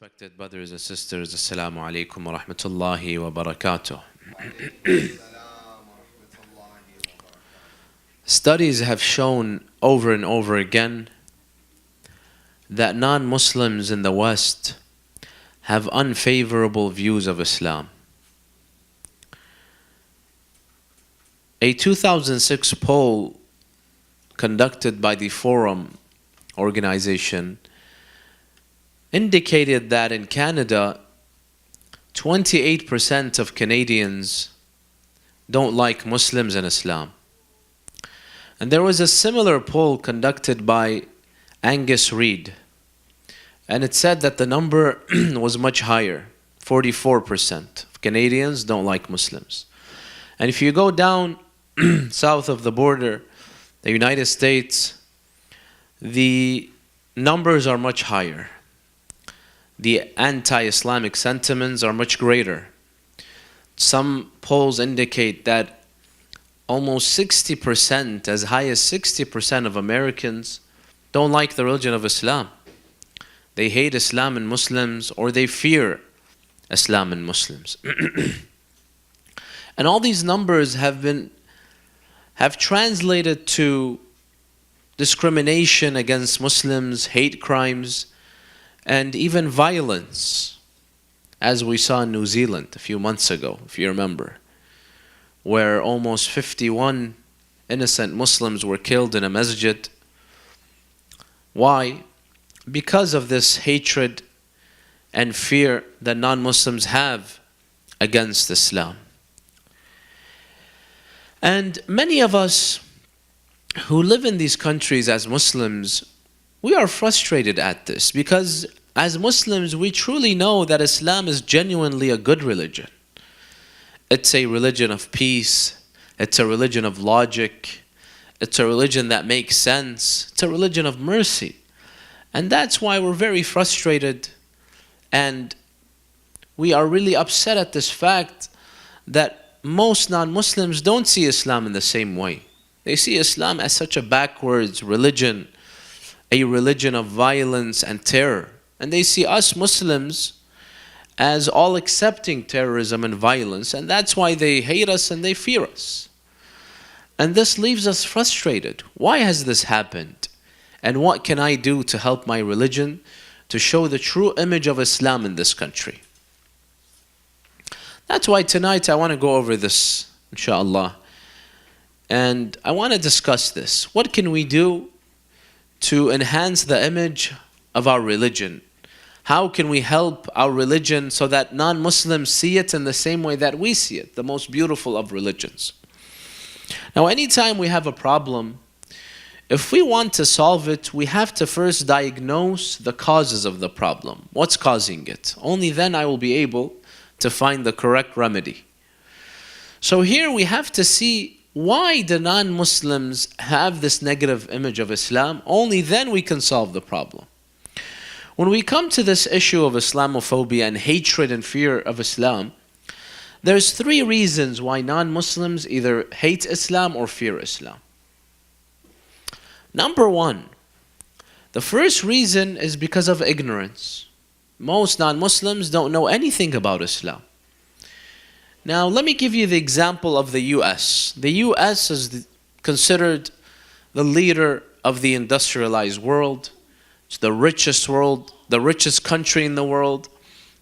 Respected brothers and sisters, Assalamu alaikum wa rahmatullahi wa barakatuh. Studies have shown over and over again that non-Muslims in the West have unfavorable views of Islam. A 2006 poll conducted by the Forum organization indicated that in Canada, 28% of Canadians don't like Muslims and Islam. And there was a similar poll conducted by Angus Reid, and it said that the number was much higher. 44% of Canadians don't like Muslims. And if you go down south of the border, the United States, the numbers are much higher. The anti-Islamic sentiments are much greater. Some polls indicate that almost 60%, as high as 60% of Americans don't like the religion of Islam. They hate Islam and Muslims, or they fear Islam and Muslims. And all these numbers have translated to discrimination against Muslims, hate crimes, and even violence, as we saw in New Zealand a few months ago, if you remember, where almost 51 innocent Muslims were killed in a masjid. Why? Because of this hatred and fear that non-Muslims have against Islam. And many of us who live in these countries as Muslims, we are frustrated at this, because as Muslims we truly know that Islam is genuinely a good religion. It's a religion of peace, it's a religion of logic, it's a religion that makes sense, it's a religion of mercy. And that's why we're very frustrated, and we are really upset at this fact that most non-Muslims don't see Islam in the same way. They see Islam as such a backwards religion, a religion of violence and terror. And they see us Muslims as all accepting terrorism and violence, and that's why they hate us and they fear us. And this leaves us frustrated. Why has this happened? And what can I do to help my religion to show the true image of Islam in this country? That's why tonight I want to go over this, inshallah. And I want to discuss this. What can we do to enhance the image of our religion? How can we help our religion so that non-Muslims see it in the same way that we see it, the most beautiful of religions? Now, anytime we have a problem, if we want to solve it, we have to first diagnose the causes of the problem. What's causing it? Only then I will be able to find the correct remedy. So here we have to see, why do non-Muslims have this negative image of Islam? Only then we can solve the problem. When we come to this issue of Islamophobia and hatred and fear of Islam, there's three reasons why non-Muslims either hate Islam or fear Islam. Number one, the first reason is because of ignorance. Most non-Muslims don't know anything about Islam. Now, let me give you the example of the US. The US is considered the leader of the industrialized world. It's the richest country in the world.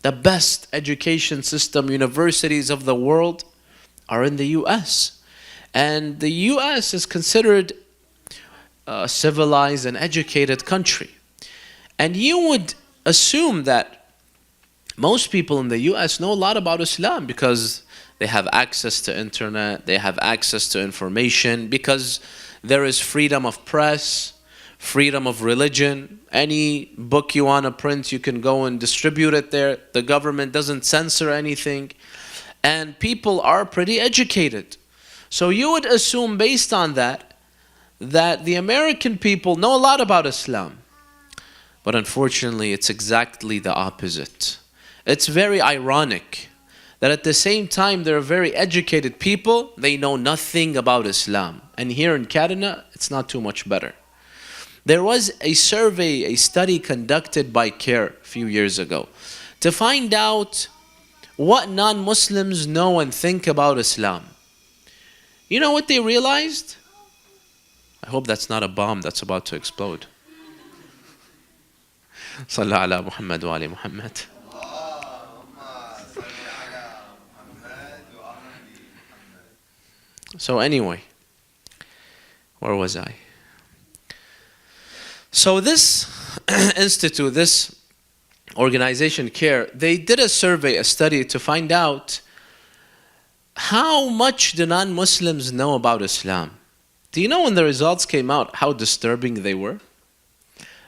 The best education system, universities of the world are in the US. And the US is considered a civilized and educated country. And you would assume that most people in the US know a lot about Islam because they have access to internet, they have access to information, because there is freedom of press, freedom of religion. Any book you want to print, you can go and distribute it there. The government doesn't censor anything. And people are pretty educated. So you would assume, based on that the American people know a lot about Islam. But unfortunately, it's exactly the opposite. It's very ironic that at the same time they're very educated people, they know nothing about Islam. And here in Canada, it's not too much better. There was a survey, a study conducted by CARE a few years ago to find out what non-Muslims know and think about Islam. You know what they realized? I hope that's not a bomb that's about to explode. Sallu ala Muhammad wa ali Muhammad. So anyway, where was I? So this institute, this organization, CARE, they did a survey, a study to find out how much do non-Muslims know about Islam. Do you know when the results came out how disturbing they were?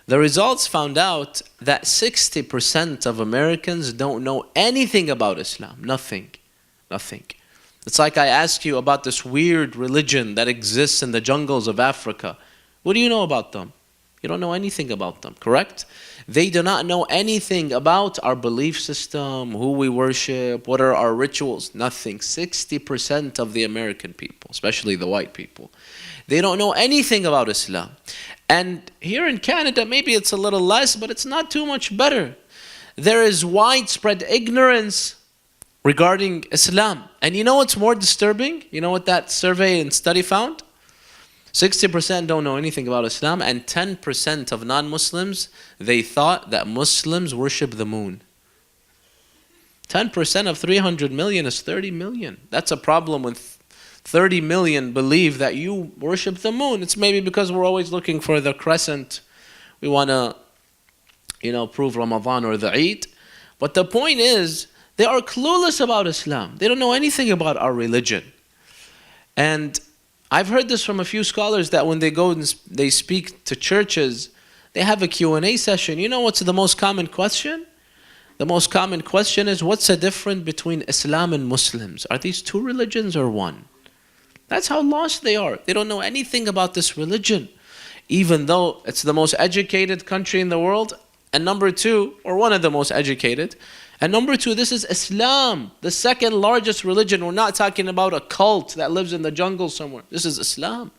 The results found out that 60% of Americans don't know anything about Islam. Nothing. Nothing. It's like I ask you about this weird religion that exists in the jungles of Africa. What do you know about them? You don't know anything about them, correct? They do not know anything about our belief system, who we worship, what are our rituals, nothing. 60% of the American people, especially the white people, they don't know anything about Islam. And here in Canada, maybe it's a little less, but it's not too much better. There is widespread ignorance regarding Islam. And you know what's more disturbing? You know what that survey and study found? 60% don't know anything about Islam, and 10% of non-Muslims, they thought that Muslims worship the moon. 10% of 300 million is 30 million. That's a problem when 30 million believe that you worship the moon. It's maybe because we're always looking for the crescent. We want to, prove Ramadan or the Eid. But the point is, they are clueless about Islam. They don't know anything about our religion. And I've heard this from a few scholars that when they go and they speak to churches, they have a Q&A session. You know what's the most common question? The most common question is, what's the difference between Islam and Muslims? Are these two religions or one? That's how lost they are. They don't know anything about this religion, even though it's the most educated country in the world, and number two, or one of the most educated, and number two, this is Islam, the second largest religion. We're not talking about a cult that lives in the jungle somewhere. This is Islam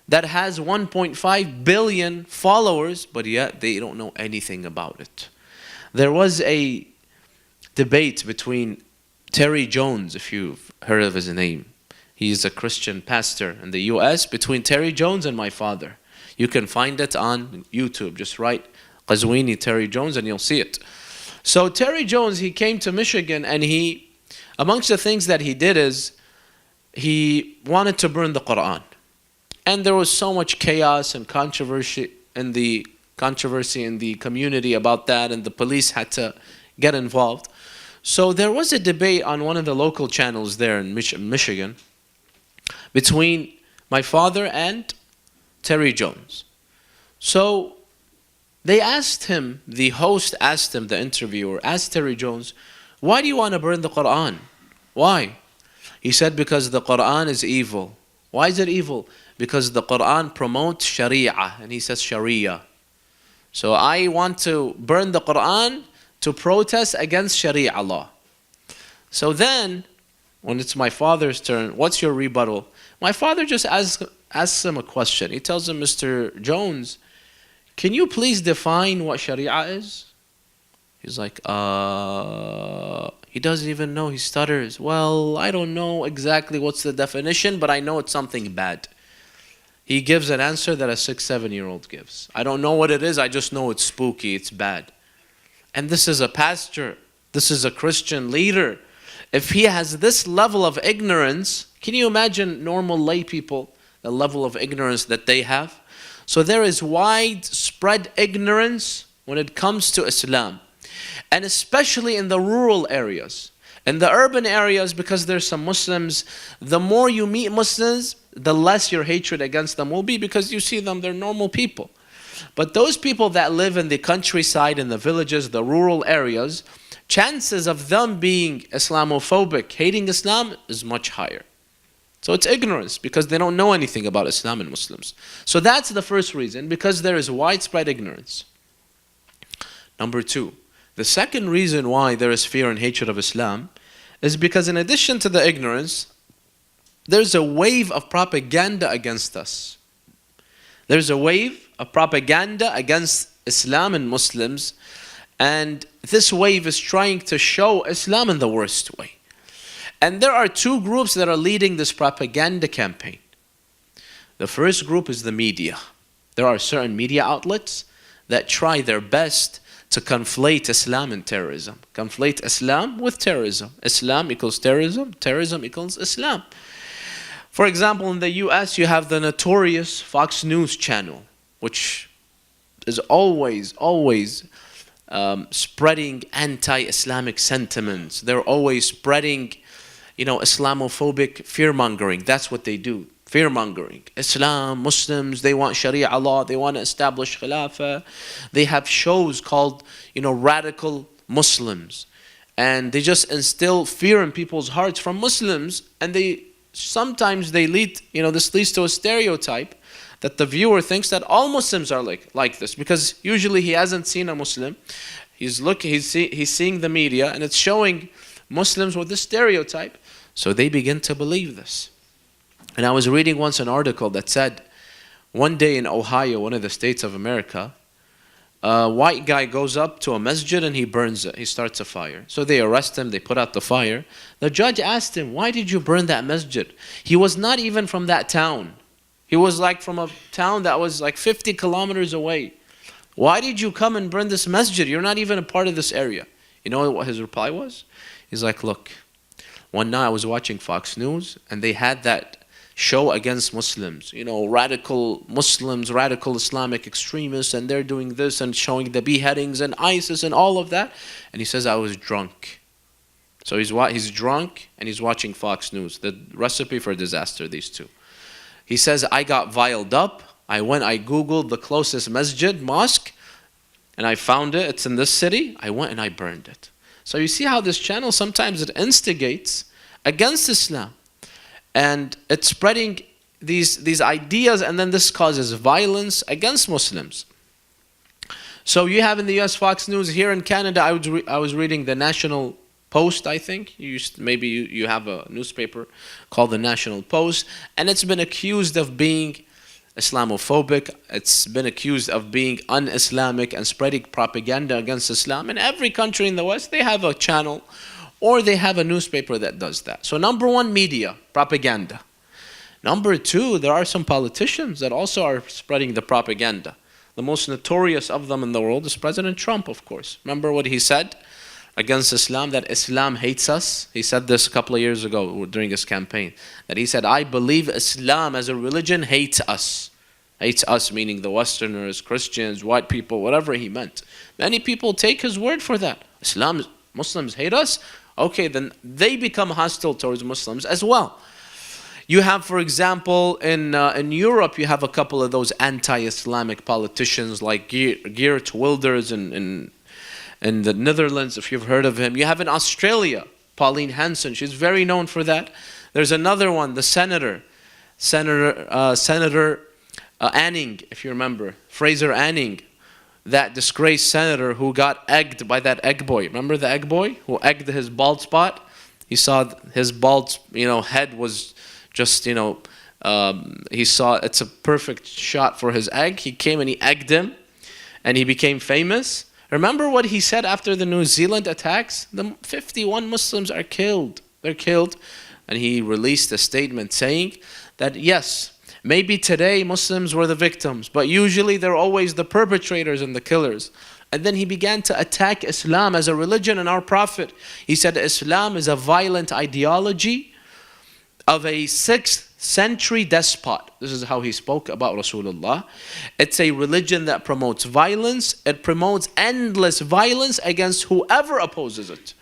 that has 1.5 billion followers, but yet they don't know anything about it. There was a debate between Terry Jones, if you've heard of his name. He's a Christian pastor in the US, between Terry Jones and my father. You can find it on YouTube. Just write Qazwini, Terry Jones, and you'll see it. So Terry Jones, he came to Michigan, and amongst the things that he did is he wanted to burn the Quran. And there was so much chaos and controversy in the community about that, and the police had to get involved. So there was a debate on one of the local channels there in Michigan between my father and Terry Jones. So they asked him, the host asked him, the interviewer asked Terry Jones, why do you want to burn the Quran? Why? He said, because the Quran is evil. Why is it evil? Because the Quran promotes Sharia, and he says Sharia. So I want to burn the Quran to protest against Sharia law. So then, when it's my father's turn, what's your rebuttal? My father just asks him a question. He tells him, Mr. Jones, can you please define what Sharia is? He's like, he doesn't even know. He stutters. Well, I don't know exactly what's the definition, but I know it's something bad. He gives an answer that a 6-7-year-old gives. I don't know what it is. I just know it's spooky. It's bad. And this is a pastor. This is a Christian leader. If he has this level of ignorance, can you imagine normal lay people, the level of ignorance that they have? So there is widespread ignorance when it comes to Islam. And especially in the rural areas. In the urban areas, because there's some Muslims, the more you meet Muslims, the less your hatred against them will be, because you see them, they're normal people. But those people that live in the countryside, in the villages, the rural areas, chances of them being Islamophobic, hating Islam, is much higher. So it's ignorance, because they don't know anything about Islam and Muslims. So that's the first reason, because there is widespread ignorance. Number two, the second reason why there is fear and hatred of Islam is because in addition to the ignorance, there's a wave of propaganda against us. There's a wave a propaganda against Islam and Muslims, and this wave is trying to show Islam in the worst way. And there are two groups that are leading this propaganda campaign. The first group is the media. There are certain media outlets that try their best to conflate Islam and terrorism. Conflate Islam with terrorism. Islam equals terrorism, terrorism equals Islam. For example, in the US, you have the notorious Fox News channel, which is always spreading anti-Islamic sentiments. They're always spreading, Islamophobic fear-mongering. That's what they do. Fear-mongering. Islam, Muslims, they want Sharia law, they want to establish Khilafah. They have shows called, Radical Muslims. And they just instill fear in people's hearts from Muslims. And sometimes they lead, this leads to a stereotype that the viewer thinks that all Muslims are like this. Because usually he hasn't seen a Muslim. He's seeing the media and it's showing Muslims with this stereotype. So they begin to believe this. And I was reading once an article that said, one day in Ohio, one of the states of America, a white guy goes up to a masjid and he burns it. He starts a fire. So they arrest him, they put out the fire. The judge asked him, why did you burn that masjid? He was not even from that town. He was from a town that was 50 kilometers away. Why did you come and burn this masjid? You're not even a part of this area. You know what his reply was? He's like, look, one night I was watching Fox News and they had that show against Muslims, radical Muslims, radical Islamic extremists, and they're doing this and showing the beheadings and ISIS and all of that. And he says, I was drunk. So he's drunk and he's watching Fox News. The recipe for disaster, these two. He says, I got viled up. I Googled the closest mosque, and I found it. It's in this city. I went and I burned it. So you see how this channel, sometimes it instigates against Islam. And it's spreading these ideas, and then this causes violence against Muslims. So you have in the US Fox News. Here in Canada, I was reading the National Post, I think. Maybe you have a newspaper called the National Post, and it's been accused of being Islamophobic. It's been accused of being un-Islamic and spreading propaganda against Islam. In every country in the West, they have a channel or they have a newspaper that does that. So number one, media, propaganda. Number two, there are some politicians that also are spreading the propaganda. The most notorious of them in the world is President Trump, of course. Remember what he said against Islam, that Islam hates us? He said this a couple of years ago during his campaign. That he said, I believe Islam as a religion hates us. Hates us meaning the Westerners, Christians, white people, whatever he meant. Many people take his word for that. Muslims hate us? Okay, then they become hostile towards Muslims as well. You have, for example, in Europe, you have a couple of those anti-Islamic politicians like Geert Wilders in the Netherlands, if you've heard of him. You have in Australia, Pauline Hanson. She's very known for that. There's another one, the Senator Anning, if you remember, Fraser Anning. That disgraced senator who got egged by that egg boy. Remember the egg boy who egged his bald spot? He saw his bald, head was just, he saw it's a perfect shot for his egg. He came and he egged him and he became famous. Remember what he said after the New Zealand attacks? The 51 Muslims are killed. They're killed. And he released a statement saying that yes, maybe today Muslims were the victims, but usually they're always the perpetrators and the killers. And then he began to attack Islam as a religion and our Prophet. He said Islam is a violent ideology of a 6th century despot. This is how he spoke about Rasulullah. It's a religion that promotes violence. It promotes endless violence against whoever opposes it.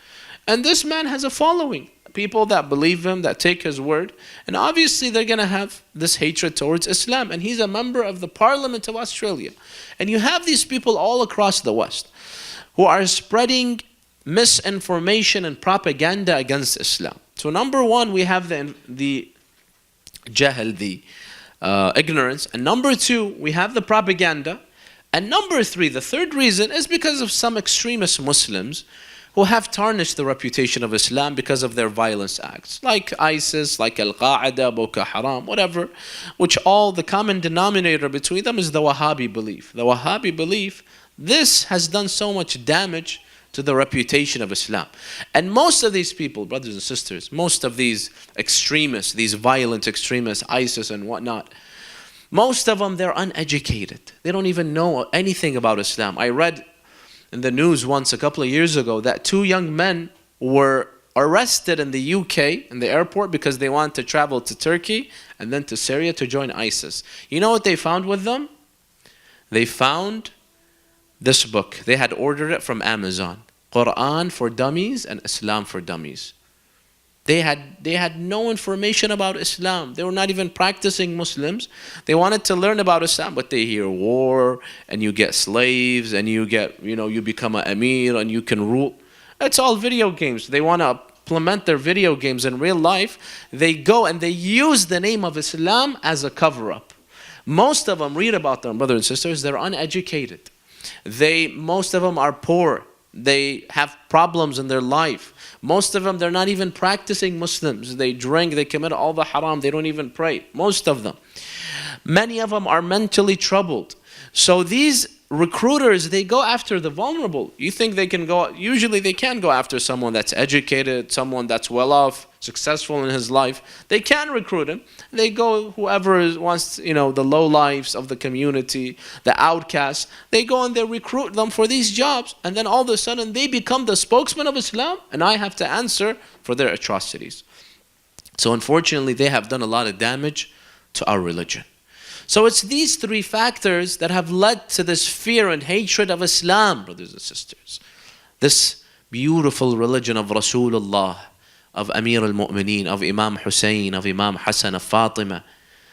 And this man has a following. People that believe him, that take his word. And obviously they're going to have this hatred towards Islam. And he's a member of the Parliament of Australia. And you have these people all across the West who are spreading misinformation and propaganda against Islam. So number one, we have the jahl, the ignorance. And number two, we have the propaganda. And number three, the third reason is because of some extremist Muslims who have tarnished the reputation of Islam because of their violence acts, like ISIS, like Al-Qaeda, Boko Haram, whatever, which all the common denominator between them is the Wahhabi belief. The Wahhabi belief, this has done so much damage to the reputation of Islam. And most of these people, brothers and sisters, most of these extremists, these violent extremists, ISIS and whatnot, most of them, they're uneducated. They don't even know anything about Islam. I read in the news once a couple of years ago that 2 young men were arrested in the UK, in the airport, because they wanted to travel to Turkey and then to Syria to join ISIS. You know what they found with them? They found this book. They had ordered it from Amazon. Quran for Dummies and Islam for Dummies. They had no information about Islam. They were not even practicing Muslims. They wanted to learn about Islam, but they hear war, and you get slaves, and you get, you become an emir, and you can rule. It's all video games. They want to implement their video games in real life. They go and they use the name of Islam as a cover-up. Most of them, read about them, brothers and sisters, they're uneducated. Most of them are poor. They have problems in their life. Most of them, they're not even practicing Muslims. They drink, they commit all the haram, they don't even pray. Most of them. Many of them are mentally troubled. So these recruiters, they go after the vulnerable. You think they can go, usually they can go after someone that's educated, someone that's well off, successful in his life. They can recruit him. They go, whoever wants, the low lives of the community, the outcasts, they go and they recruit them for these jobs. And then all of a sudden they become the spokesman of Islam, and I have to answer for their atrocities. So unfortunately, they have done a lot of damage to our religion. So it's these 3 factors that have led to this fear and hatred of Islam, brothers and sisters. This beautiful religion of Rasulullah, of Amir al-Mu'mineen, of Imam Hussein, of Imam Hassan, of Fatima.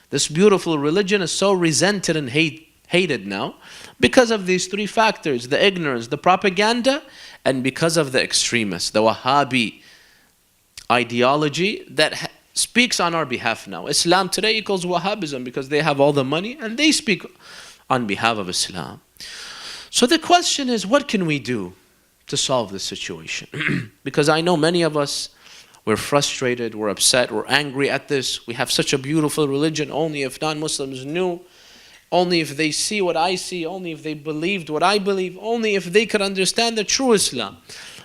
This beautiful religion is so resented and hated now because of these 3 factors: the ignorance, the propaganda, and because of the extremists, the Wahhabi ideology that speaks on our behalf now. Islam today equals Wahhabism because they have all the money and they speak on behalf of Islam. So the question is, what can we do to solve this situation? Because I know many of us, we're frustrated, we're upset, we're angry at this. We have such a beautiful religion. Only if non-Muslims knew, only if they see what I see, only if they believed what I believe, only if they could understand the true Islam.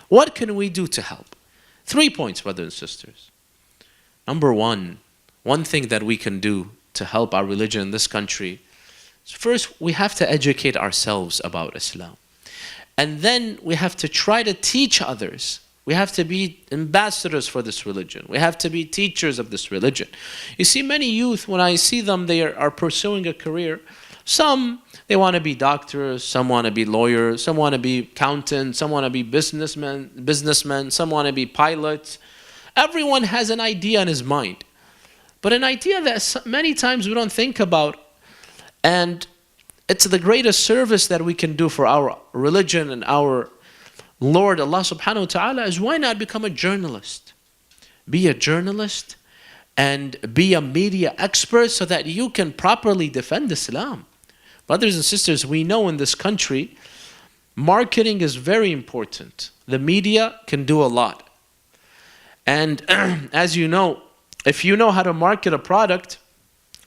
What can we do to help? 3 points, brothers and sisters. Number one thing that we can do to help our religion in this country is, first, we have to educate ourselves about Islam. And then we have to try to teach others. We have to be ambassadors for this religion. We have to be teachers of this religion. You see, many youth, when I see them, they are pursuing a career. Some, they want to be doctors, some want to be lawyers, some want to be accountants, some want to be businessmen, some want to be pilots. Everyone has an idea in his mind, but an idea that many times we don't think about, and it's the greatest service that we can do for our religion and our Lord Allah subhanahu wa ta'ala is, why not become a journalist? Be a journalist and be a media expert so that you can properly defend Islam. Brothers and sisters, we know in this country, marketing is very important. The media can do a lot. And as you know, if you know how to market a product,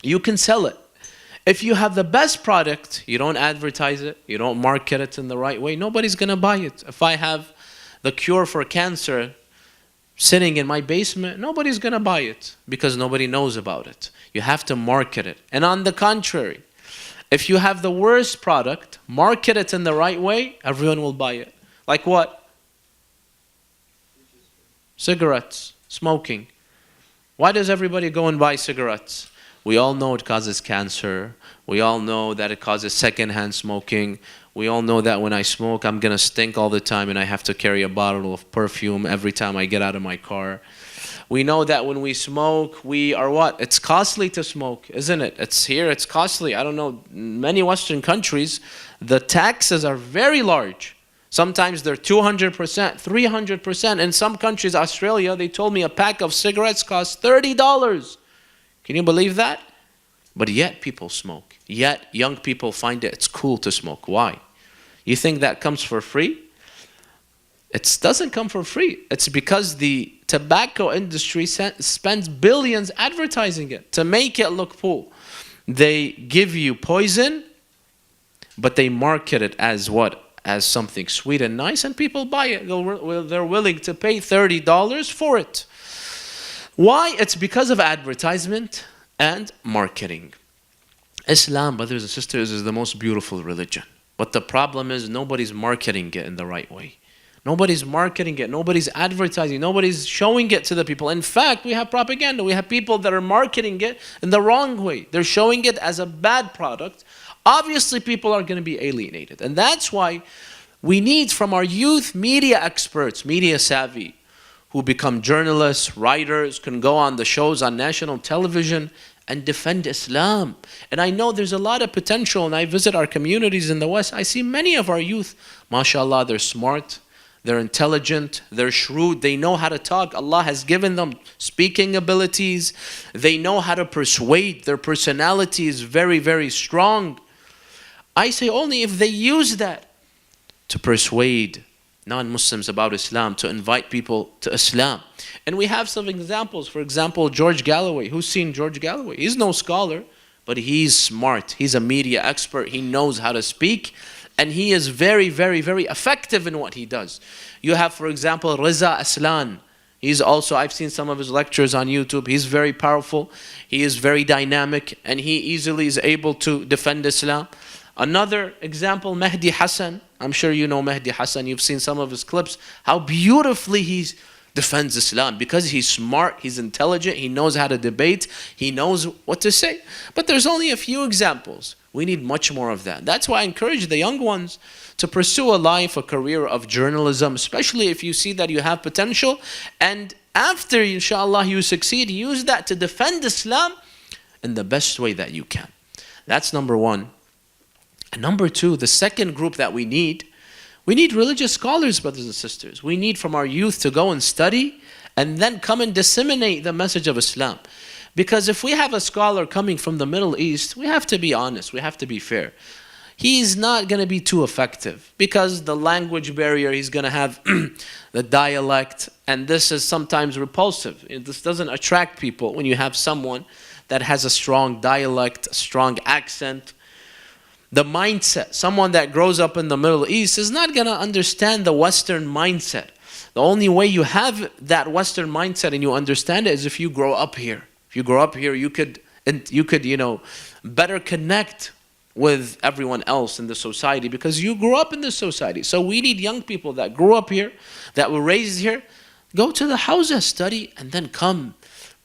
you can sell it. If you have the best product, you don't advertise it, you don't market it in the right way, nobody's going to buy it. If I have the cure for cancer sitting in my basement, nobody's going to buy it because nobody knows about it. You have to market it. And on the contrary, if you have the worst product, market it in the right way, everyone will buy it. Like what? Cigarettes, smoking. Why does everybody go and buy cigarettes? We all know it causes cancer. We all know that it causes secondhand smoking. We all know that when I smoke, I'm going to stink all the time and I have to carry a bottle of perfume every time I get out of my car. We know that when we smoke, we are what? It's costly to smoke, isn't it? It's costly. I don't know, many Western countries, the taxes are very large. Sometimes they're 200%, 300%. In some countries, Australia, they told me a pack of cigarettes costs $30. Can you believe that? But yet people smoke. Yet young people find it's cool to smoke. Why? You think that comes for free? It doesn't come for free. It's because the tobacco industry spends billions advertising it to make it look cool. They give you poison, but they market it as what? As something sweet and nice, and people buy it. They're willing to pay $30 for it. Why? It's because of advertisement and marketing. Islam, brothers and sisters, is the most beautiful religion. But the problem is nobody's marketing it in the right way. Nobody's marketing it. Nobody's advertising. Nobody's showing it to the people. In fact, we have propaganda. We have people that are marketing it in the wrong way. They're showing it as a bad product. Obviously, people are going to be alienated. And that's why we need from our youth media experts, media savvy, who become journalists, writers, can go on the shows on national television and defend Islam. And I know there's a lot of potential, and I visit our communities in the West. I see many of our youth, mashallah, they're smart, they're intelligent, they're shrewd, they know how to talk. Allah has given them speaking abilities. They know how to persuade. Their personality is very, very strong. I say only if they use that to persuade non-Muslims about Islam, to invite people to Islam. And we have some examples. For example, George Galloway. Who's seen George Galloway? He's no scholar, but he's smart. He's a media expert. He knows how to speak. And he is very, very, very effective in what he does. You have, for example, Reza Aslan. He's also, I've seen some of his lectures on YouTube. He's very powerful. He is very dynamic. And he easily is able to defend Islam. Another example, Mehdi Hassan. I'm sure you know Mehdi Hassan. You've seen some of his clips. How beautifully he defends Islam. Because he's smart, he's intelligent, he knows how to debate, he knows what to say. But there's only a few examples. We need much more of that. That's why I encourage the young ones to pursue a life, a career of journalism, especially if you see that you have potential. And after, inshallah, you succeed, use that to defend Islam in the best way that you can. That's number one. And number two, the second group that we need religious scholars, brothers and sisters. We need from our youth to go and study and then come and disseminate the message of Islam. Because if we have a scholar coming from the Middle East, we have to be honest, we have to be fair. He's not going to be too effective because the language barrier, he's going to have the dialect, and this is sometimes repulsive. This doesn't attract people when you have someone that has a strong dialect, a strong accent. The mindset, someone that grows up in the Middle East is not going to understand the Western mindset. The only way you have that Western mindset and you understand it is if you grow up here. If you grow up here, you could, better connect with everyone else in the society because you grew up in this society. So we need young people that grew up here, that were raised here, go to the houses, study, and then come.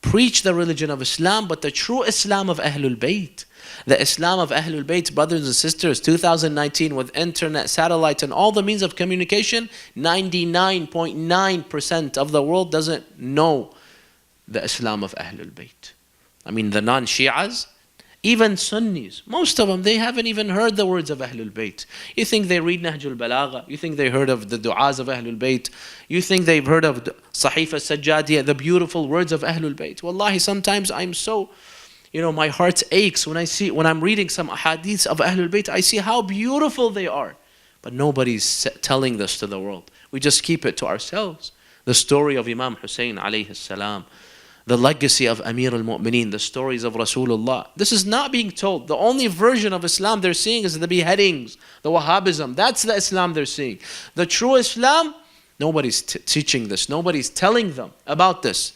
Preach the religion of Islam, but the true Islam of Ahlul Bayt. The Islam of Ahlul Bayt, brothers and sisters, 2019 with internet, satellite, and all the means of communication, 99.9% of the world doesn't know the Islam of Ahlul Bayt. I mean, the non-Shi'as, even Sunnis, most of them, they haven't even heard the words of Ahlul Bayt. You think they read Nahjul Balagha? You think they heard of the du'as of Ahlul Bayt? You think they've heard of Sahif al-Sajjadiyah, the beautiful words of Ahlul Bayt? Wallahi, sometimes I'm so... my heart aches when I'm reading some ahadiths of Ahlul Bayt, I see how beautiful they are. But nobody's telling this to the world. We just keep it to ourselves. The story of Imam Hussein alayhi salam, the legacy of Amir al-Mu'mineen, the stories of Rasulullah. This is not being told. The only version of Islam they're seeing is the beheadings, the Wahhabism. That's the Islam they're seeing. The true Islam, nobody's teaching this. Nobody's telling them about this.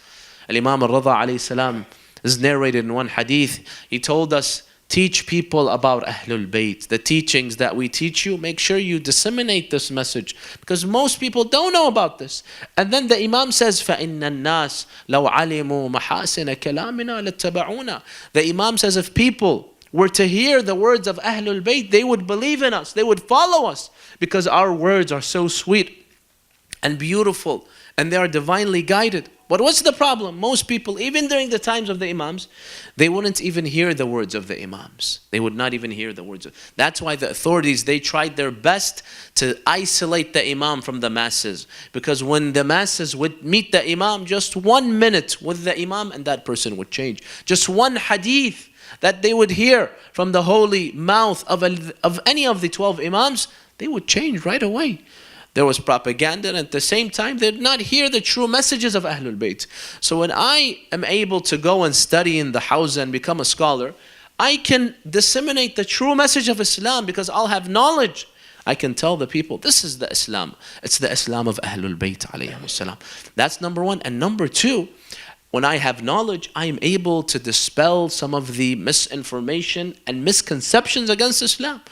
Al-Imam al-Rida alayhi salam is narrated in one hadith. He told us, teach people about Ahlul Bayt. The teachings that we teach you, make sure you disseminate this message. Because most people don't know about this. And then the Imam says, فَإِنَّ النَّاسِ لَوْ عَلِمُوا مَحَاسِنَ كَلَامِنَا لَاتَّبَعُونَا. The Imam says, if people were to hear the words of Ahlul Bayt, they would believe in us. They would follow us. Because our words are so sweet and beautiful. And they are divinely guided. But what's the problem? Most people, even during the times of the Imams, they wouldn't even hear the words of the Imams. They would not even hear the words. That's why the authorities, they tried their best to isolate the Imam from the masses. Because when the masses would meet the Imam, just 1 minute with the Imam and that person would change. Just one hadith that they would hear from the holy mouth of any of the 12 Imams, they would change right away. There was propaganda, and at the same time, they did not hear the true messages of Ahlul Bayt. So when I am able to go and study in the house and become a scholar, I can disseminate the true message of Islam because I'll have knowledge. I can tell the people, this is the Islam. It's the Islam of Ahlul Bayt alayhimus salam. That's number one. And number two, when I have knowledge, I am able to dispel some of the misinformation and misconceptions against Islam.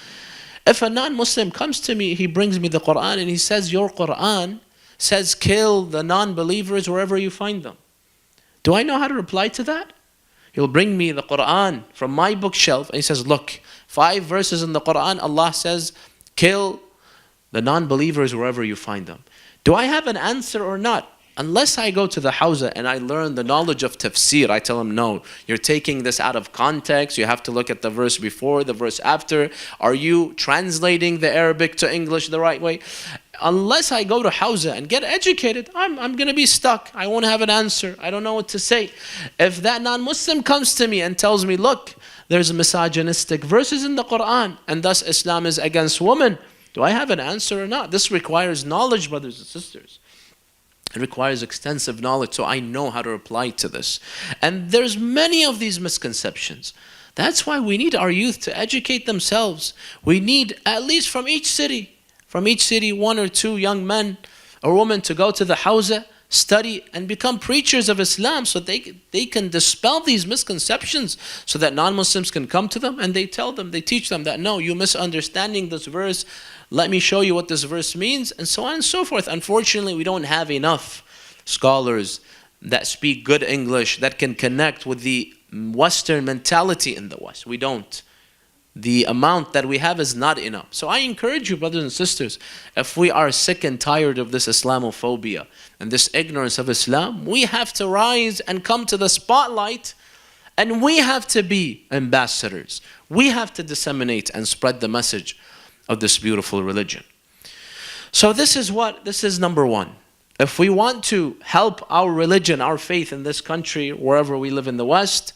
If a non-Muslim comes to me, he brings me the Quran and he says, your Quran says kill the non-believers wherever you find them. Do I know how to reply to that? He'll bring me the Quran from my bookshelf and he says, look, 5 verses in the Quran, Allah says, kill the non-believers wherever you find them. Do I have an answer or not? Unless I go to the Hawza and I learn the knowledge of tafsir, I tell them, no, you're taking this out of context. You have to look at the verse before, the verse after. Are you translating the Arabic to English the right way? Unless I go to Hawza and get educated, I'm going to be stuck. I won't have an answer. I don't know what to say. If that non-Muslim comes to me and tells me, look, there's misogynistic verses in the Quran, and thus Islam is against women, do I have an answer or not? This requires knowledge, brothers and sisters. It requires extensive knowledge, so I know how to reply to this. And there's many of these misconceptions. That's why we need our youth to educate themselves. We need, at least from each city, 1 or 2 young men or women to go to the Hawza, study and become preachers of Islam so they can dispel these misconceptions so that non-Muslims can come to them and they tell them, they teach them that, no, you're misunderstanding this verse. Let me show you what this verse means, and so on and so forth. Unfortunately, we don't have enough scholars that speak good English that can connect with the Western mentality in the West. We don't. The amount that we have is not enough. So I encourage you, brothers and sisters, if we are sick and tired of this Islamophobia and this ignorance of Islam, we have to rise and come to the spotlight, and we have to be ambassadors. We have to disseminate and spread the message of this beautiful religion. So this is number one. If we want to help our religion, our faith in this country, wherever we live in the West,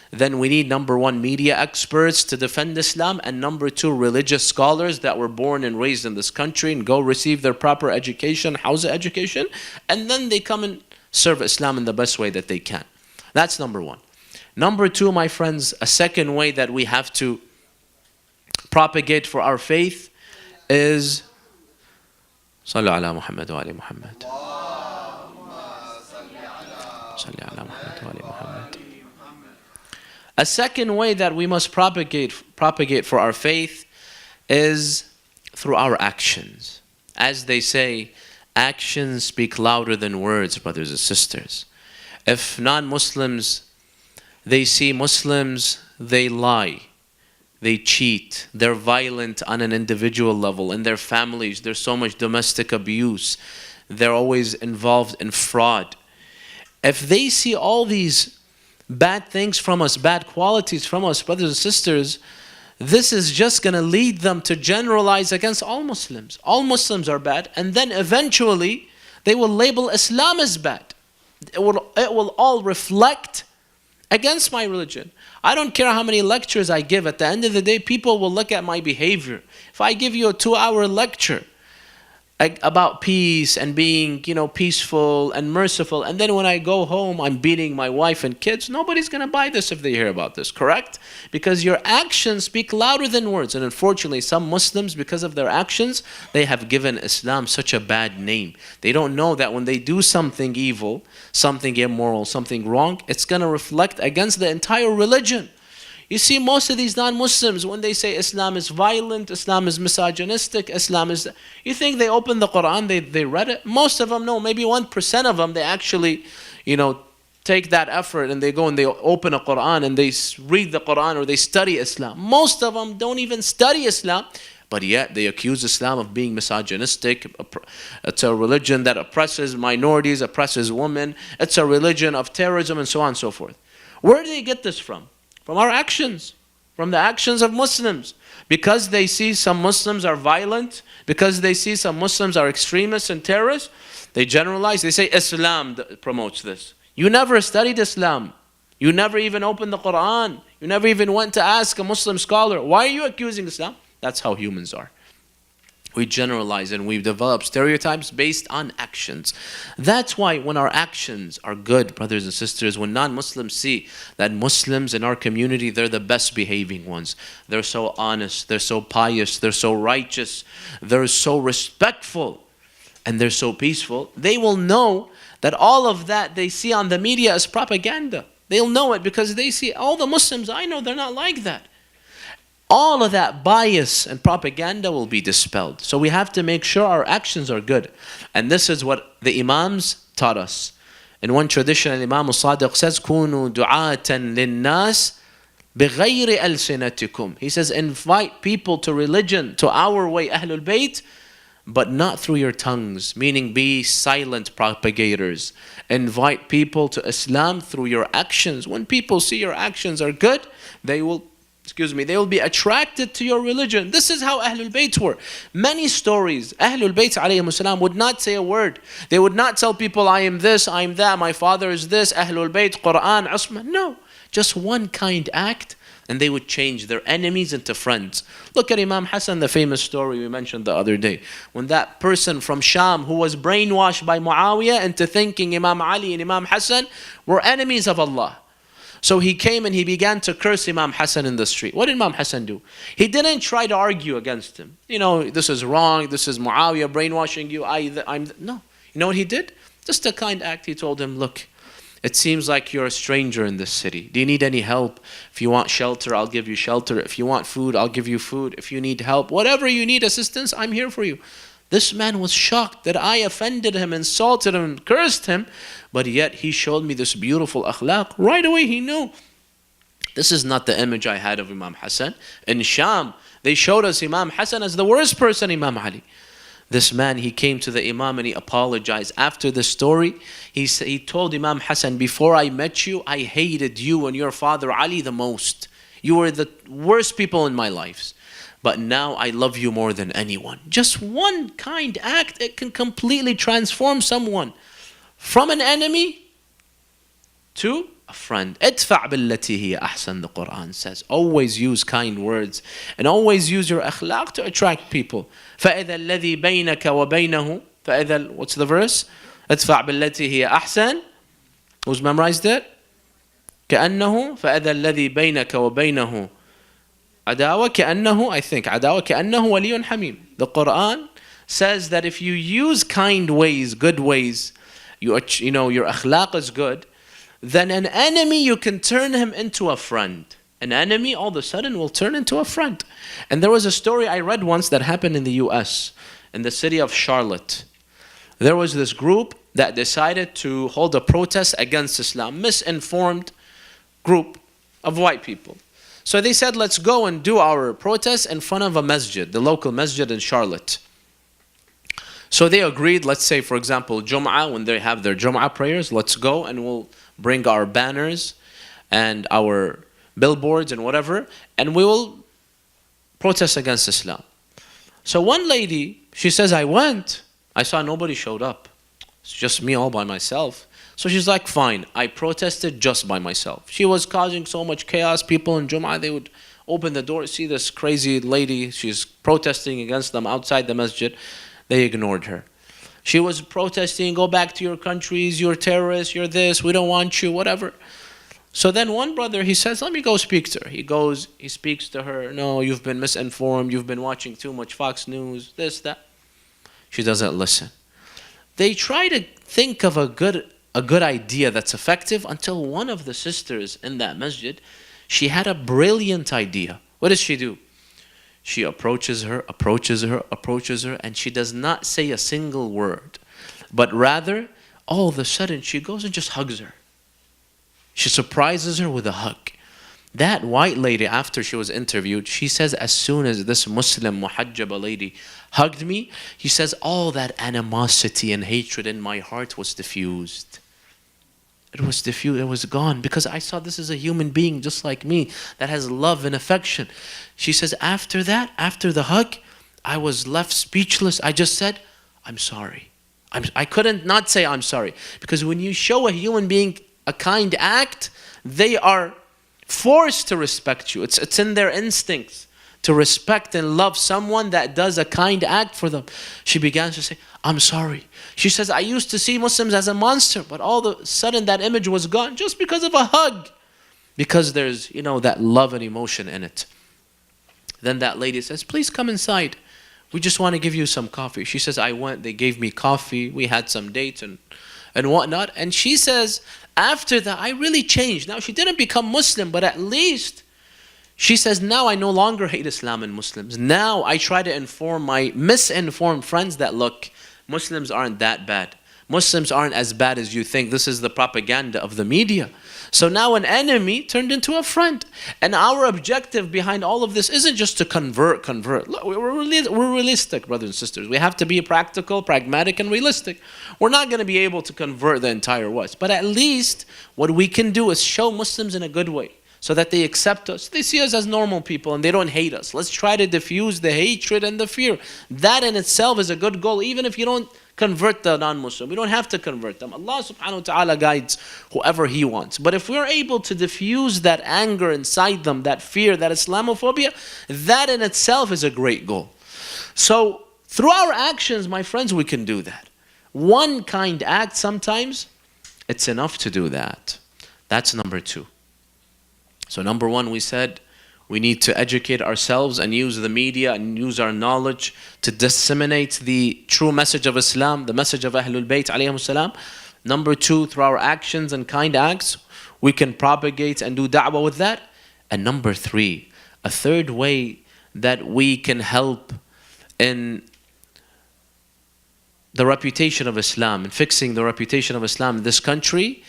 then we need, number one, media experts to defend Islam, and number 2, religious scholars that were born and raised in this country and go receive their proper education, Hawza education, and then they come and serve Islam in the best way that they can. That's number 1. Number 2, my friends, a second way that we have to propagate for our faith is Sallu ala Muhammad wa ali Muhammad. Sallu ala Muhammad wa ali Muhammad. A second way that we must propagate for our faith is through our actions. As they say, actions speak louder than words, brothers and sisters. If non-Muslims, they see Muslims, they lie, they cheat, they're violent on an individual level. In their families, there's so much domestic abuse. They're always involved in fraud. If they see all these bad things from us, bad qualities from us, brothers and sisters, this is just going to lead them to generalize against all Muslims. All Muslims are bad, and then eventually they will label Islam as bad. It will all reflect against my religion. I don't care how many lectures I give. At the end of the day, people will look at my behavior. If I give you a 2-hour lecture about peace and being, peaceful and merciful, and then when I go home, I'm beating my wife and kids, nobody's going to buy this if they hear about this, correct? Because your actions speak louder than words. And unfortunately, some Muslims, because of their actions, they have given Islam such a bad name. They don't know that when they do something evil, something immoral, something wrong, it's going to reflect against the entire religion. You see, most of these non-Muslims, when they say Islam is violent, Islam is misogynistic, Islam is... You think they open the Quran, they read it? Most of them, no, maybe 1% of them, they actually, take that effort and they go and they open a Quran and they read the Quran or they study Islam. Most of them don't even study Islam, but yet they accuse Islam of being misogynistic. It's a religion that oppresses minorities, oppresses women. It's a religion of terrorism and so on and so forth. Where do they get this from? From our actions, from the actions of Muslims. Because they see some Muslims are violent, because they see some Muslims are extremists and terrorists, they generalize, they say Islam promotes this. You never studied Islam. You never even opened the Quran. You never even went to ask a Muslim scholar, why are you accusing Islam? That's how humans are. We generalize and we develop stereotypes based on actions. That's why when our actions are good, brothers and sisters, when non-Muslims see that Muslims in our community, they're the best behaving ones. They're so honest, they're so pious, they're so righteous, they're so respectful, and they're so peaceful. They will know that all of that they see on the media is propaganda. They'll know it because they see all the Muslims I know, they're not like that. All of that bias and propaganda will be dispelled. So we have to make sure our actions are good. And this is what the Imams taught us. In one tradition, Imam al-Sadiq says, كُونُوا دُعَاةً لِلنَّاسِ بِغَيْرِ أَلْسِنَتِكُمْ. He says, invite people to religion, to our way, Ahlul Bayt, but not through your tongues, meaning be silent propagators. Invite people to Islam through your actions. When people see your actions are good, they will be attracted to your religion. This is how Ahlul Bayt were. Many stories, Ahlul Bayt alayhim salam would not say a word. They would not tell people, I am this, I am that, my father is this, Ahlul Bayt, Quran, Usman. No, just one kind act, and they would change their enemies into friends. Look at Imam Hassan, the famous story we mentioned the other day. When that person from Sham who was brainwashed by Muawiyah into thinking Imam Ali and Imam Hassan were enemies of Allah. So he came and he began to curse Imam Hassan in the street. What did Imam Hassan do? He didn't try to argue against him. You know, this is wrong, this is Muawiyah brainwashing you, no. You know what he did? Just a kind act. He told him, look, it seems like you're a stranger in this city. Do you need any help? If you want shelter, I'll give you shelter. If you want food, I'll give you food. If you need help, whatever you need assistance, I'm here for you. This man was shocked that I offended him, insulted him, cursed him, but yet he showed me this beautiful akhlaq. Right away he knew, this is not the image I had of Imam Hassan. In Sham, they showed us Imam Hassan as the worst person, Imam Ali. This man, he came to the Imam and he apologized. After the story, he told Imam Hassan, before I met you, I hated you and your father Ali the most. You were the worst people in my life. But now I love you more than anyone. Just one kind act, it can completely transform someone from an enemy to a friend. ادفع بالتي هي أحسن, the Quran says. Always use kind words and always use your akhlaq to attract people. فإذا الذي بينك وبينه فإذا, what's the verse? ادفع بالتي هي أحسن. Who's memorized it? كأنه فإذا الذي بينك وبينه عداوة كأنه, I think, عداوة كأنه ولي حميم. The Quran says that if you use kind ways, good ways, you know, your akhlaq is good, then an enemy, you can turn him into a friend. An enemy all of a sudden will turn into a friend. And there was a story I read once that happened in the US, in the city of Charlotte. There was this group that decided to hold a protest against Islam, misinformed group of white people. So they said, let's go and do our protest in front of a masjid, the local masjid in Charlotte. So they agreed, let's say, for example, Jum'ah, when they have their Jum'ah prayers, let's go and we'll bring our banners and our billboards and whatever, and we will protest against Islam. So one lady, she says, I went. I saw nobody showed up. It's just me all by myself. So she's like, fine, I protested just by myself. She was causing so much chaos. People in Jum'ah, they would open the door, see this crazy lady, she's protesting against them outside the masjid. They ignored her. She was protesting, go back to your countries, you're terrorists, you're this, we don't want you, whatever. So then one brother, he says, let me go speak to her. He goes, he speaks to her, no, you've been misinformed, you've been watching too much Fox News, this, that. She doesn't listen. They try to think of a good idea that's effective until one of the sisters in that masjid, she had a brilliant idea. What does she do? She approaches her, and she does not say a single word. But rather, all of a sudden, she goes and just hugs her. She surprises her with a hug. That white lady, after she was interviewed, she says, as soon as this Muslim muhajjaba lady hugged me, he says, all that animosity and hatred in my heart was diffused. It was diffused, it was gone, because I saw this is a human being just like me that has love and affection. She says, after that, after the hug, I was left speechless. I just said, I'm sorry. I couldn't not say I'm sorry, because when you show a human being a kind act, they are forced to respect you. It's in their instincts to respect and love someone that does a kind act for them, she began to say, I'm sorry. She says, I used to see Muslims as a monster, but all of a sudden that image was gone just because of a hug. Because there's, that love and emotion in it. Then that lady says, please come inside. We just want to give you some coffee. She says, I went, they gave me coffee, we had some dates and whatnot. And she says, after that, I really changed. Now, she didn't become Muslim, but at least, she says, now I no longer hate Islam and Muslims. Now I try to inform my misinformed friends that, look, Muslims aren't that bad. Muslims aren't as bad as you think. This is the propaganda of the media. So now an enemy turned into a friend. And our objective behind all of this isn't just to convert. Look, we're realistic, brothers and sisters. We have to be practical, pragmatic, and realistic. We're not going to be able to convert the entire West. But at least what we can do is show Muslims in a good way, so that they accept us. They see us as normal people and they don't hate us. Let's try to diffuse the hatred and the fear. That in itself is a good goal, even if you don't convert the non-Muslim. We don't have to convert them. Allah subhanahu wa ta'ala guides whoever He wants. But if we're able to diffuse that anger inside them, that fear, that Islamophobia, that in itself is a great goal. So through our actions, my friends, we can do that. One kind act, sometimes it's enough to do that. That's number 2. So number 1, we said we need to educate ourselves and use the media and use our knowledge to disseminate the true message of Islam, the message of Ahlul Bayt alayhimus salam. Number 2, through our actions and kind acts, we can propagate and do da'wah with that. And number 3, a third way that we can help in the reputation of Islam and fixing the reputation of Islam in this country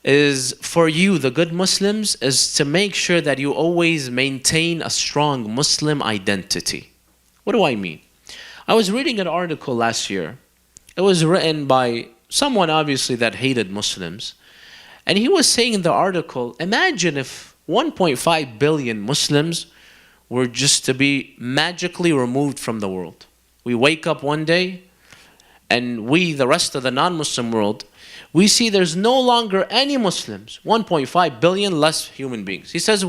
is for you, the good Muslims, is to make sure that you always maintain a strong Muslim identity. What do I mean? I was reading an article last year. It was written by someone obviously that hated Muslims. And he was saying in the article, imagine if 1.5 billion Muslims were just to be magically removed from the world. We wake up one day and we, the rest of the non-Muslim world, we see there's no longer any Muslims, 1.5 billion less human beings. He says,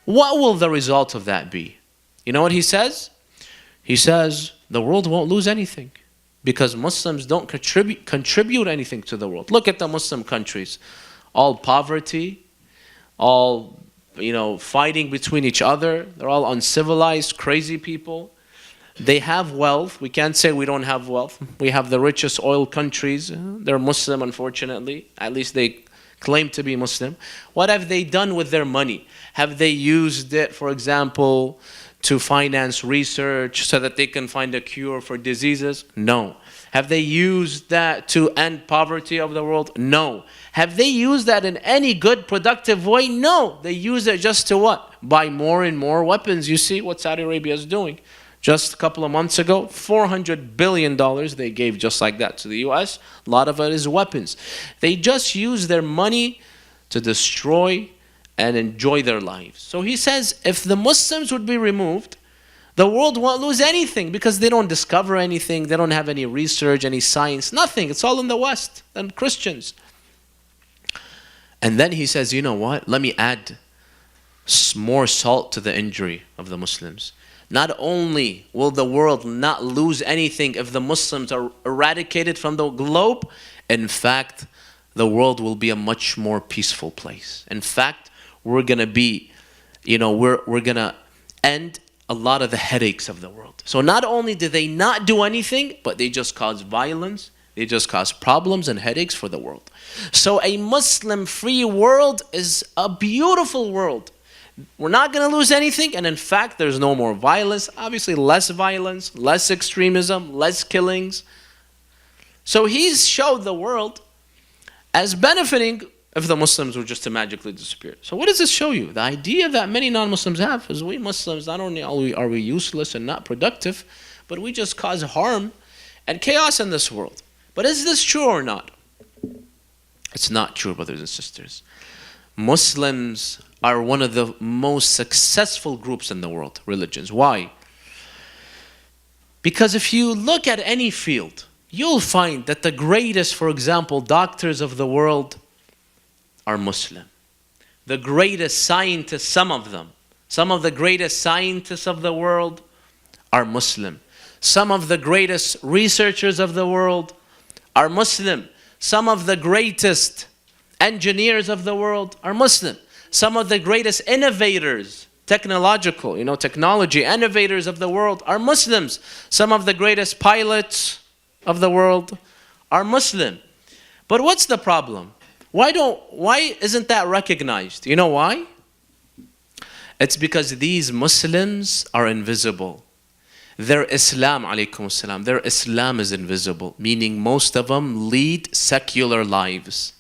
what will the result of that be? You know what he says? He says, the world won't lose anything because Muslims don't contribute anything to the world. Look at the Muslim countries. All poverty, all fighting between each other. They're all uncivilized, crazy people. They have wealth. We can't say we don't have wealth. We have the richest oil countries. They're Muslim, unfortunately. At least they claim to be Muslim. What have they done with their money? Have they used it, for example, to finance research so that they can find a cure for diseases? No. Have they used that to end poverty of the world? No. Have they used that in any good, productive way? No. They use it just to what? Buy more and more weapons. You see what Saudi Arabia is doing. Just a couple of months ago, $400 billion they gave just like that to the US. A lot of it is weapons. They just use their money to destroy and enjoy their lives. So he says, if the Muslims would be removed, the world won't lose anything because they don't discover anything. They don't have any research, any science, nothing. It's all in the West and Christians. And then he says, you know what? Let me add more salt to the injury of the Muslims. Not only will the world not lose anything if the Muslims are eradicated from the globe, in fact, the world will be a much more peaceful place. In fact, we're going to be, we're going to end a lot of the headaches of the world. So not only do they not do anything, but they just cause violence, they just cause problems and headaches for the world. So a Muslim-free world is a beautiful world. We're not going to lose anything, and in fact, there's no more violence. Obviously, less violence, less extremism, less killings. So he's showed the world as benefiting if the Muslims were just to magically disappear. So what does this show you? The idea that many non-Muslims have is we Muslims, not only are we useless and not productive, but we just cause harm and chaos in this world. But is this true or not? It's not true, brothers and sisters. Muslims are one of the most successful groups in the world, religions. Why? Because if you look at any field, you'll find that the greatest, for example, doctors of the world are Muslim. The greatest scientists, some of them, Some of the greatest scientists of the world are Muslim. Some of the greatest researchers of the world are Muslim. Some of the greatest engineers of the world are Muslim. Some of the greatest innovators, technology innovators of the world are Muslims. Some of the greatest pilots of the world are Muslim. But what's the problem? Why isn't that recognized? You know why? It's because these Muslims are invisible. Their Islam, alaykum salam, their Islam is invisible, meaning most of them lead secular lives.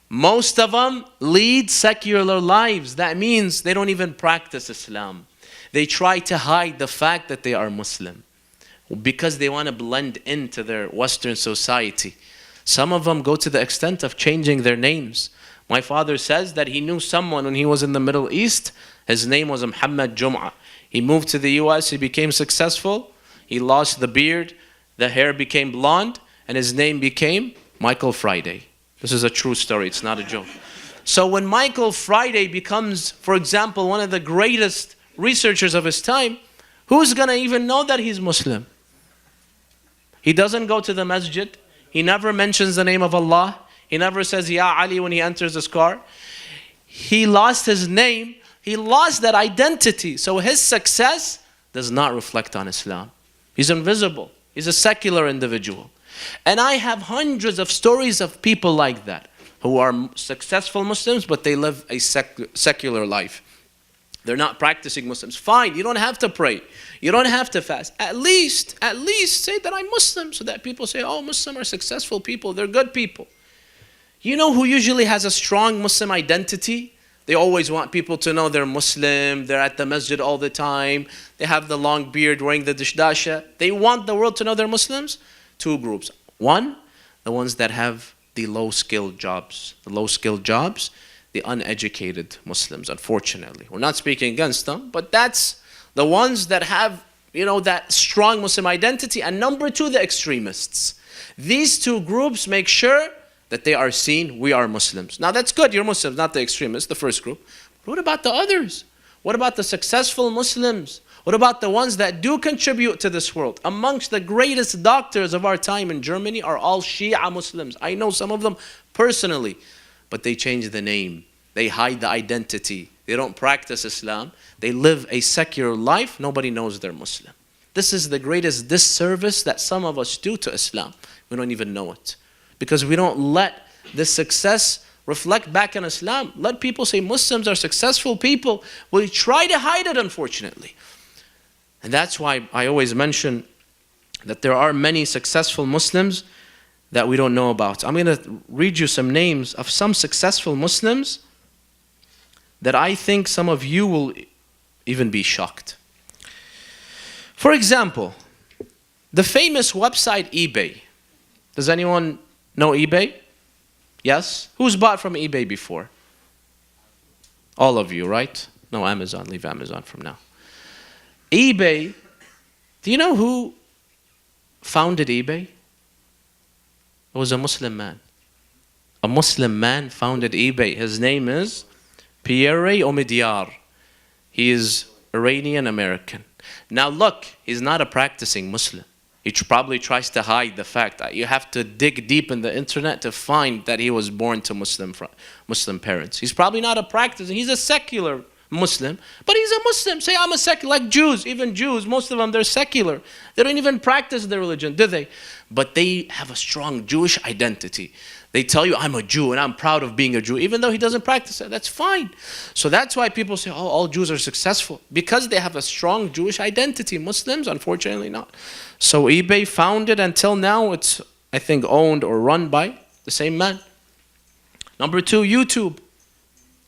Most of them lead secular lives. That means they don't even practice Islam. They try to hide the fact that they are Muslim because they want to blend into their Western society. Some of them go to the extent of changing their names. My father says that he knew someone when he was in the Middle East. His name was Muhammad Jum'ah. He moved to the US, he became successful. He lost the beard, the hair became blonde, and his name became Michael Friday. This is a true story, it's not a joke. So when Michael Friday becomes, for example, one of the greatest researchers of his time, who's going to even know that he's Muslim? He doesn't go to the masjid. He never mentions the name of Allah. He never says, Ya Ali, when he enters his car. He lost his name. He lost that identity. So his success does not reflect on Islam. He's invisible. He's a secular individual. And I have hundreds of stories of people like that who are successful Muslims, but they live a secular life. They're not practicing Muslims. Fine, you don't have to pray. You don't have to fast. At least say that I'm Muslim so that people say, oh, Muslims are successful people. They're good people. You know who usually has a strong Muslim identity? They always want people to know they're Muslim. They're at the masjid all the time. They have the long beard, wearing the dishdasha. They want the world to know they're Muslims. Two groups. One, the ones that have the low-skilled jobs. The low-skilled jobs, the uneducated Muslims, unfortunately. We're not speaking against them, but that's the ones that have, that strong Muslim identity. And number two, the extremists. These two groups make sure that they are seen, we are Muslims. Now that's good, you're Muslims, not the extremists, the first group. But what about the others? What about the successful Muslims? What about the ones that do contribute to this world? Amongst the greatest doctors of our time in Germany are all Shia Muslims. I know some of them personally, but they change the name. They hide the identity. They don't practice Islam. They live a secular life. Nobody knows they're Muslim. This is the greatest disservice that some of us do to Islam. We don't even know it. Because we don't let this success reflect back in Islam. Let people say Muslims are successful people. We try to hide it, unfortunately. And that's why I always mention that there are many successful Muslims that we don't know about. I'm going to read you some names of some successful Muslims that I think some of you will even be shocked. For example, the famous website eBay. Does anyone know eBay? Yes? Who's bought from eBay before? All of you, right? No, Amazon. Leave Amazon from now. eBay, do you know who founded eBay? It was a Muslim man. A Muslim man founded eBay. His name is Pierre Omidyar. He is Iranian American. Now look, he's not a practicing Muslim. He probably tries to hide the fact that you have to dig deep in the internet to find that he was born to Muslim parents. He's probably not a practicing, he's a secular Muslim, but he's a Muslim. Say, I'm a secular, like Jews, even Jews, most of them, they're secular. They don't even practice their religion, do they? But they have a strong Jewish identity. They tell you, I'm a Jew and I'm proud of being a Jew, even though he doesn't practice it. That's fine. So that's why people say, oh, all Jews are successful, because they have a strong Jewish identity. Muslims, unfortunately, not. So eBay founded, until now, it's, I think, owned or run by the same man. Number two, YouTube.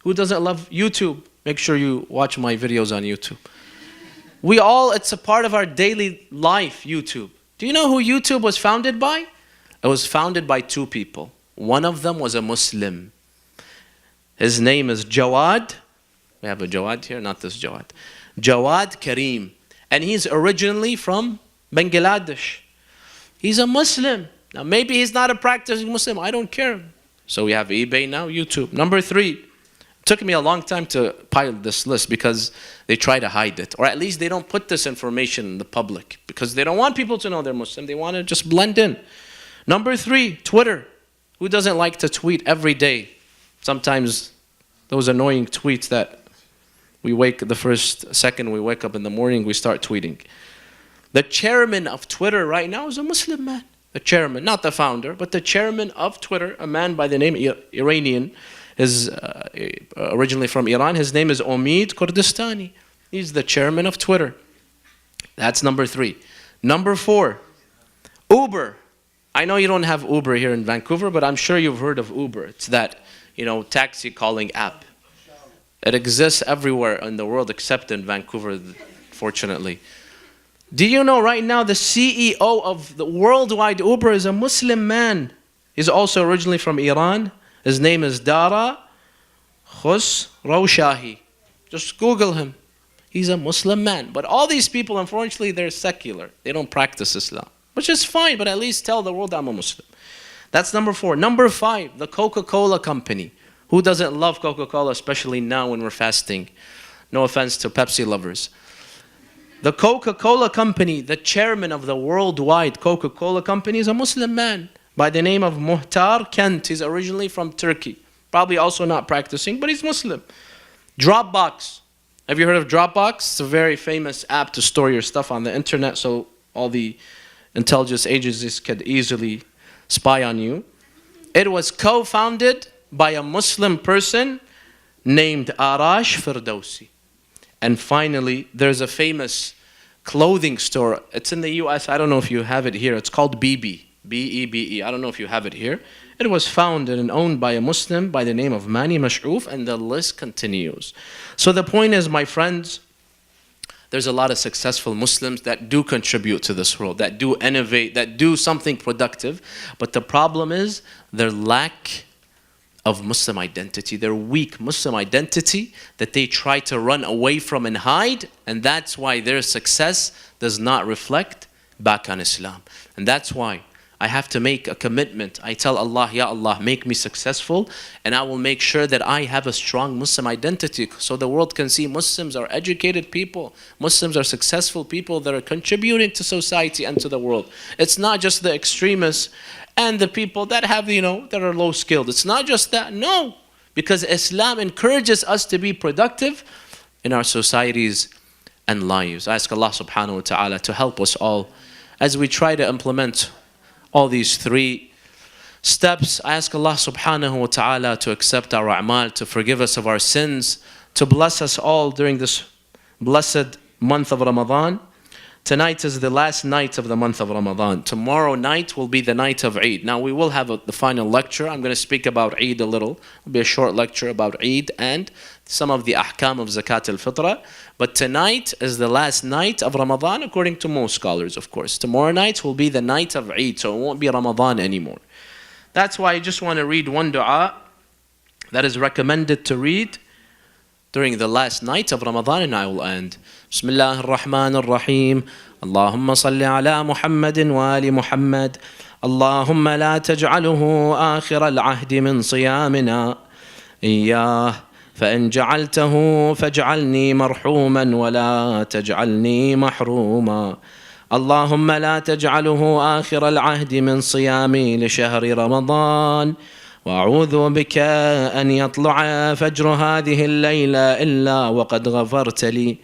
Who doesn't love YouTube? Make sure you watch my videos on YouTube. It's a part of our daily life, YouTube. Do you know who YouTube was founded by? It was founded by two people. One of them was a Muslim. His name is Jawad. We have a Jawad here, not this Jawad. Jawad Karim. And he's originally from Bangladesh. He's a Muslim. Now maybe he's not a practicing Muslim. I don't care. So we have eBay now, YouTube. Number three. took me a long time to pilot this list because they try to hide it. Or at least they don't put this information in the public because they don't want people to know they're Muslim. They want to just blend in. Number 3, Twitter. Who doesn't like to tweet every day? Sometimes those annoying tweets that the first second we wake up in the morning, we start tweeting. The chairman of Twitter right now is a Muslim man. The chairman, not the founder, but the chairman of Twitter, a man by the name Iranian, is originally from Iran. His name is Omid Kurdistani. He's the chairman of Twitter. That's number 3. Number 4, Uber. I know you don't have Uber here in Vancouver, but I'm sure you've heard of Uber. It's that, taxi calling app. It exists everywhere in the world except in Vancouver, fortunately. Do you know right now the CEO of the worldwide Uber is a Muslim man? He's also originally from Iran. His name is Dara Khosrowshahi. Just Google him. He's a Muslim man. But all these people, unfortunately, they're secular. They don't practice Islam, which is fine, but at least tell the world I'm a Muslim. That's number 4. Number 5, the Coca-Cola company. Who doesn't love Coca-Cola, especially now when we're fasting? No offense to Pepsi lovers. The Coca-Cola company, the chairman of the worldwide Coca-Cola company is a Muslim man by the name of Muhtar Kent. He's originally from Turkey. Probably also not practicing, but he's Muslim. Dropbox. Have you heard of Dropbox? It's a very famous app to store your stuff on the internet so all the intelligence agencies could easily spy on you. It was co-founded by a Muslim person named Arash Firdausi. And finally, there's a famous clothing store. It's in the US. I don't know if you have it here. It's called BB. B-E-B-E. I don't know if you have it here. It was founded and owned by a Muslim by the name of Mani Mash'oof, and the list continues. So the point is, my friends, there's a lot of successful Muslims that do contribute to this world, that do innovate, that do something productive. But the problem is their lack of Muslim identity, their weak Muslim identity that they try to run away from and hide, and that's why their success does not reflect back on Islam. And that's why I have to make a commitment. I tell Allah, Ya Allah, make me successful, and I will make sure that I have a strong Muslim identity so the world can see Muslims are educated people, Muslims are successful people that are contributing to society and to the world. It's not just the extremists and the people that have, that are low skilled. It's not just that, no. Because Islam encourages us to be productive in our societies and lives. I ask Allah subhanahu wa ta'ala to help us all as we try to implement all these 3 steps. I ask Allah subhanahu wa ta'ala to accept our a'mal, to forgive us of our sins, to bless us all during this blessed month of Ramadan. Tonight is the last night of the month of Ramadan. Tomorrow night will be the night of Eid. Now we will have the final lecture. I'm going to speak about Eid a little. It'll be a short lecture about Eid and some of the ahkam of Zakat al-Fitra. But tonight is the last night of Ramadan according to most scholars, of course. Tomorrow night will be the night of Eid, so it won't be Ramadan anymore. That's why I just want to read one dua that is recommended to read during the last night of Ramadan, and I will end. Bismillah ar-Rahman ar-Rahim. Allahumma salli ala Muhammadin wa ali Muhammad. Allahumma la taj'aluhu akhir al-ahdi min siyamina. Iyah. فإن جعلته فاجعلني مرحوما ولا تجعلني محروما. اللهم لا تجعله آخر العهد من صيامي لشهر رمضان، وأعوذ بك أن يطلع فجر هذه الليلة إلا وقد غفرت لي.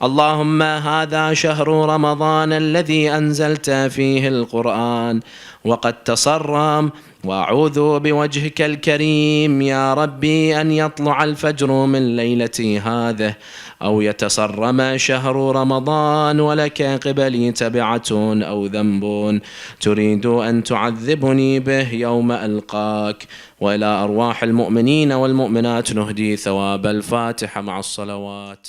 اللهم هذا شهر رمضان الذي أنزلت فيه القرآن وقد تصرم، وأعوذ بوجهك الكريم يا ربي أن يطلع الفجر من ليلتي هذه أو يتصرم شهر رمضان ولك قبلي تبعة أو ذنب تريد أن تعذبني به يوم ألقاك. وإلى أرواح المؤمنين والمؤمنات نهدي ثواب الفاتحة مع الصلوات.